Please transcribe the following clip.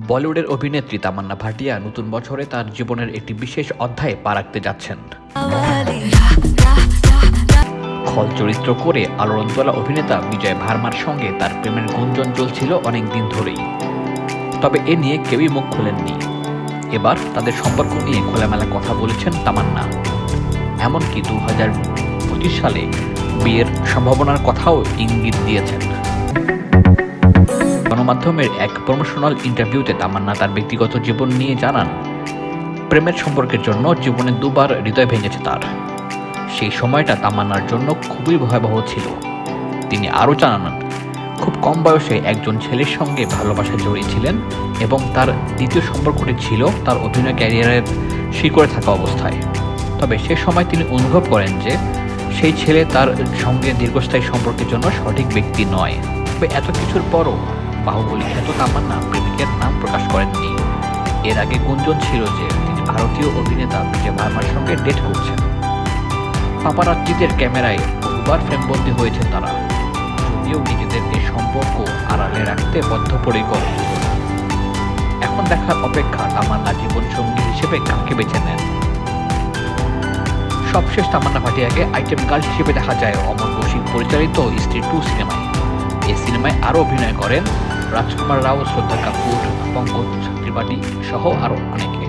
বলিউডের অভিনেত্রী তামান্না ভাটিয়া নতুন বছরে তার জীবনের একটি বিশেষ অধ্যায়ে পা রাখতে যাচ্ছেন। খল চরিত্র করে আলোড়ন তোলা অভিনেতা বিজয় ভার্মার সঙ্গে তার প্রেমের গুঞ্জন চলছিল অনেক দিন ধরেই। তবে এ নিয়ে কেউই মুখ খোলেননি। এবার তাদের সম্পর্ক নিয়ে খোলামেলা কথা বলেছেন তামান্না। এমনকি 2025 সালে বিয়ের সম্ভাবনার কথাও ইঙ্গিত দিয়েছেন। গণমাধ্যমের এক প্রমোশনাল ইন্টারভিউতে তামান্না তার ব্যক্তিগত জীবন নিয়ে জানান, প্রেমের সম্পর্কের জন্য জীবনে দুবার হৃদয় ভেঙেছে তার। সেই সময়টা তামান্নার জন্য খুবই ভয়াবহ ছিল। তিনি আরও জানান, খুব কম বয়সে একজন ছেলের সঙ্গে ভালোবাসায় জড়িয়েছিলেন এবং তার দ্বিতীয় সম্পর্কটি ছিল তার অভিনয় ক্যারিয়ারের শিকড়ে থাকা অবস্থায়। তবে সে সময় তিনি অনুভব করেন যে সেই ছেলে তার সঙ্গে দীর্ঘস্থায়ী সম্পর্কের জন্য সঠিক ব্যক্তি নয়। তবে এত কিছুর পরও বাহুবলী খ্যাত তামান্না প্রেমিকের নাম প্রকাশ করেননি। এর আগে গুঞ্জন ছিল যে তিনি ভারতীয় অভিনেতা বিজয় ভার্মার সঙ্গে ডেট করছেন। পাপারাজ্জিদের ক্যামেরায় বহুবার ফ্রেমবন্দি হয়েছে তারা, যদিও নিজেদের এই সম্পর্ক আড়ালে রাখতে বদ্ধপরিকর। এখন দেখার অপেক্ষা তামান্না জীবনসঙ্গী হিসেবে কাকে বেছে নেন। সবশেষ তামান্না ভাটিয়াকে আইটেম গার্ল হিসেবে দেখা যায় অমর কৌশিক পরিচালিত স্ত্রী 2 সিনেমায়। এই সিনেমায় আরও অভিনয় করেন রাজকুমার রাও, শ্রদ্ধা কাপুর, পঙ্কজ ত্রিপাঠী সহ আরও অনেকে।